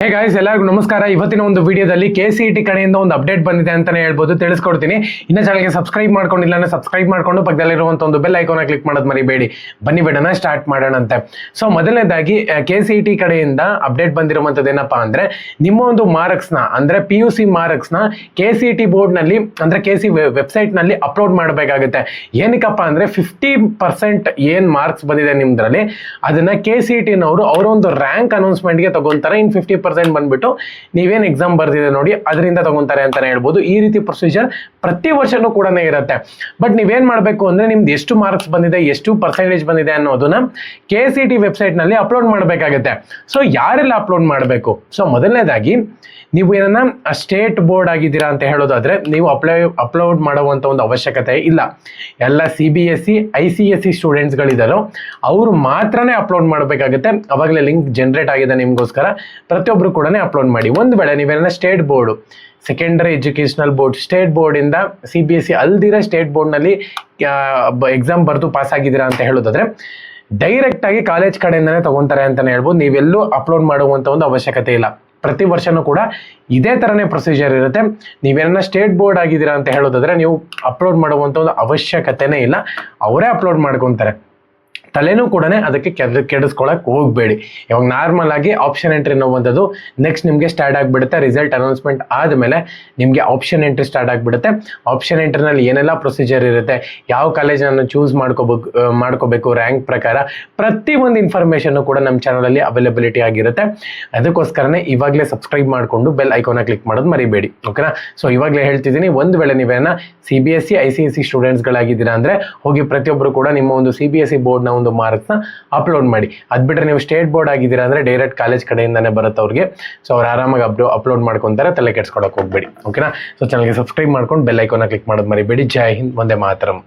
Hey guys, ಎಲ್ಲರಿಗೂ ನಮಸ್ಕಾರ. ಇವತ್ತಿನ ಒಂದು ವಿಡಿಯೋದಲ್ಲಿ KCET ಕಡೆಯಿಂದ ಒಂದು ಅಪ್ಡೇಟ್ ಬಂದಿದೆ ಅಂತಾನೆ ಹೇಳ್ಬೋದು, ತಿಳಿಸ್ಕೊಡ್ತೀನಿ. ಇನ್ನ ಚಾನಲ್ಗೆ ಸಬ್ಸ್ಕ್ರೈಬ್ ಮಾಡ್ಕೊಂಡಿಲ್ಲ ಅಂದ್ರೆ ಸಬ್ಸ್ಕ್ರೈಬ್ ಮಾಡ್ಕೊಂಡು ಪಕ್ಕದಲ್ಲಿರುವಂತ ಒಂದು ಬೆಲ್ ಐಕಾನ್ ಕ್ಲಿಕ್ ಮಾಡೋದು ಮರಿಬೇಡಿ. ಬನ್ನಿ ವಿಡಿಯೋನ ಸ್ಟಾರ್ಟ್ ಮಾಡೋಣಂತೆ. ಸೊ ಮೊದಲನೇದಾಗಿ KCET ಕಡೆಯಿಂದ ಅಪ್ಡೇಟ್ ಬಂದಿರುವಂತದ್ದು ಏನಪ್ಪಾ ಅಂದ್ರೆ, ನಿಮ್ಮ ಒಂದು ಮಾರ್ಕ್ಸ್ ನ ಅಂದ್ರೆ PUC ಮಾರ್ಕ್ಸ್ ನ KCET ಬೋರ್ಡ್ ನಲ್ಲಿ ಅಂದ್ರೆ KC ವೆಬ್ಸೈಟ್ ನಲ್ಲಿ ಅಪ್ಲೋಡ್ ಮಾಡಬೇಕಾಗುತ್ತೆ. ಏನಕ್ಕಪ್ಪ ಅಂದ್ರೆ 50% ಏನ್ ಮಾರ್ಕ್ಸ್ ಬಂದಿದೆ ನಿಮ್ದ್ರಲ್ಲಿ ಅದನ್ನ KCET ನವರು ಅವರ ಒಂದು ರ್ಯಾಂಕ್ ಅನೌನ್ಸ್ಮೆಂಟ್ ಗೆ ತಗೊಂತಾರೆ. ಇನ್ 50% ಬಂದ್ಬಿಟ್ಟು ನೀವೇನ್ ಎಕ್ಸಾಮ್ ಬರ್ದಿದೆ ನೋಡಿ ಅದರಿಂದ ತಗೊಂತಾರೆ ಅಂತಾನೆ ಹೇಳ್ಬೋದು. ಈ ರೀತಿ ಪ್ರೊಸೀಜರ್ ಪ್ರತಿ ವರ್ಷನೂ ಕೂಡ ಇರುತ್ತೆ. ಬಟ್ ನೀವೇನ್ ಮಾಡ್ಬೇಕು ಅಂದ್ರೆ ನಿಮ್ದು ಎಷ್ಟು ಮಾರ್ಕ್ಸ್ ಬಂದಿದೆ, ಎಷ್ಟು ಪರ್ಸೆಂಟೇಜ್ ಬಂದಿದೆ ಅನ್ನೋದನ್ನ KCET ವೆಬ್ಸೈಟ್ ನಲ್ಲಿ ಅಪ್ಲೋಡ್ ಮಾಡಬೇಕಾಗುತ್ತೆ. ಸೊ ಯಾರೆಲ್ಲ ಅಪ್ಲೋಡ್ ಮಾಡಬೇಕು? ಸೊ ಮೊದಲನೇದಾಗಿ ನೀವು ಏನನ್ನ ಸ್ಟೇಟ್ ಬೋರ್ಡ್ ಆಗಿದ್ದೀರಾ ಅಂತ ಹೇಳೋದಾದ್ರೆ ನೀವು ಅಪ್ಲೋಡ್ ಮಾಡುವಂತ ಒಂದು ಅವಶ್ಯಕತೆ ಇಲ್ಲ. ಎಲ್ಲ CBSE ICSE ಸ್ಟೂಡೆಂಟ್ಸ್ ಗಳಿದಾರೋ ಅವರು ಮಾತ್ರನೇ ಅಪ್ಲೋಡ್ ಮಾಡಬೇಕಾಗುತ್ತೆ. ಅವಾಗಲೇ ಲಿಂಕ್ ಜನರೇಟ್ ಆಗಿದೆ ನಿಮ್ಗೋಸ್ಕರ, ಪ್ರತಿಯೊಬ್ರು ಕೂಡ ಅಪ್ಲೋಡ್ ಮಾಡಿ. ಒಂದು ವೇಳೆ ನೀವೇನ state board, secondary educational board, state board ಇಂದ CBSE ಅಲ್ದಿರ ಸ್ಟೇಟ್ ಬೋರ್ಡ್ ನಲ್ಲಿ ಎಕ್ಸಾಮ್ ಬರೆದು ಪಾಸ್ ಆಗಿದ್ದೀರಾ ಅಂತ ಹೇಳೋದಾದ್ರೆ ಡೈರೆಕ್ಟ್ ಆಗಿ ಕಾಲೇಜ್ ಕಡೆಯಿಂದಾನೇ ತಗೊಂತಾರೆ ಅಂತಾನೆ ಹೇಳ್ಬೋದು. ನೀವೆಲ್ಲೂ ಅಪ್ಲೋಡ್ ಮಾಡುವಂತ ಒಂದು ಅವಶ್ಯಕತೆ ಇಲ್ಲ. ಪ್ರತಿ ವರ್ಷನೂ ಕೂಡ ಇದೇ ತರನೇ ಪ್ರೊಸೀಜರ್ ಇರುತ್ತೆ. ನೀವೇನ ಸ್ಟೇಟ್ ಬೋರ್ಡ್ ಆಗಿದ್ದೀರಾ ಅಂತ ಹೇಳೋದಾದ್ರೆ ನೀವು ಅಪ್ಲೋಡ್ ಮಾಡುವಂತ ಒಂದು ಅವಶ್ಯಕತೆನೇ ಇಲ್ಲ, ಅವರೇ ಅಪ್ಲೋಡ್ ಮಾಡ್ಕೊಂತಾರೆ. ತಲೆನೂ ಕೂಡ ಅದಕ್ಕೆ ಕೆಡಿಸ್ಕೊಳಕ್ ಹೋಗ್ಬೇಡಿ. ಇವಾಗ ನಾರ್ಮಲ್ ಆಗಿ ಆಪ್ಷನ್ ಎಂಟ್ರಿ ಅನ್ನುವಂಥದ್ದು ನೆಕ್ಸ್ಟ್ ನಿಮಗೆ ಸ್ಟಾರ್ಟ್ ಆಗಿಬಿಡುತ್ತೆ. ರಿಸಲ್ಟ್ ಅನೌನ್ಸ್ಮೆಂಟ್ ಆದಮೇಲೆ ನಿಮಗೆ ಆಪ್ಷನ್ ಎಂಟ್ರಿ ಸ್ಟಾರ್ಟ್ ಆಗಿಬಿಡುತ್ತೆ. ಆಪ್ಷನ್ ಎಂಟ್ರಿನಲ್ಲಿ ಏನೆಲ್ಲ ಪ್ರೊಸೀಜರ್ ಇರುತ್ತೆ, ಯಾವ ಕಾಲೇಜನ್ನು ಚೂಸ್ ಮಾಡ್ಕೋಬೇಕು ರ್ಯಾಂಕ್ ಪ್ರಕಾರ, ಪ್ರತಿ ಒಂದು ಇನ್ಫಾರ್ಮೇಷನ್ ಕೂಡ ನಮ್ಮ ಚಾನಲಲ್ಲಿ ಅವೈಲಬಿಲಿಟಿ ಆಗಿರುತ್ತೆ. ಅದಕ್ಕೋಸ್ಕರನೇ ಇವಾಗಲೇ ಸಬ್ಸ್ಕ್ರೈಬ್ ಮಾಡಿಕೊಂಡು ಬೆಲ್ ಐಕಾನ ಕ್ಲಿಕ್ ಮಾಡೋದು ಮರಿಬೇಡಿ, ಓಕೆನಾ? ಸೊ ಇವಾಗಲೇ ಹೇಳ್ತಿದ್ದೀನಿ, ಒಂದು ವೇಳೆ ನೀವೇನ CBSE ICSE ಸ್ಟೂಡೆಂಟ್ಸ್ಗಳಾಗಿದ್ದೀರಾ ಅಂದ್ರೆ ಹೋಗಿ ಪ್ರತಿಯೊಬ್ಬರು ಕೂಡ ನಿಮ್ಮ ಒಂದು CBSE ಬೋರ್ಡ್ನ ಒಂದು ಮಾರ್ಕ್ಸ್ ನ ಅಪ್ಲೋಡ್ ಮಾಡಿ. ಅದ್ ಬಿಟ್ರೆ ನೀವು ಸ್ಟೇಟ್ ಬೋರ್ಡ್ ಆಗಿದ್ದೀರಾ ಅಂದ್ರೆ ಡೈರೆಕ್ಟ್ ಕಾಲೇಜ್ ಕಡೆಯಿಂದಾನೇ ಬರುತ್ತೆ ಅವ್ರಿಗೆ. ಸೊ ಅವ್ರು ಆರಾಮಾಗಿ ಅಪ್ಲೋಡ್ ಮಾಡ್ಕೊಂತಾರೆ, ತಲೆ ಕೆಡ್ಸ್ಕೊಳಕ್ ಹೋಗ್ಬೇಡಿ, ಓಕೆನಾ? ಸೊ ಚಾನಲ್ಗೆ ಸಬ್ಸ್ಕ್ರೈಬ್ ಮಾಡ್ಕೊಂಡು ಬೆಲ್ ಐಕಾನ್ ಕ್ಲಿಕ್ ಮಾಡೋದು ಮರಿಬೇಡಿ. ಜೈ ಹಿಂದ್, ವಂದೇ ಮಾತರಂ.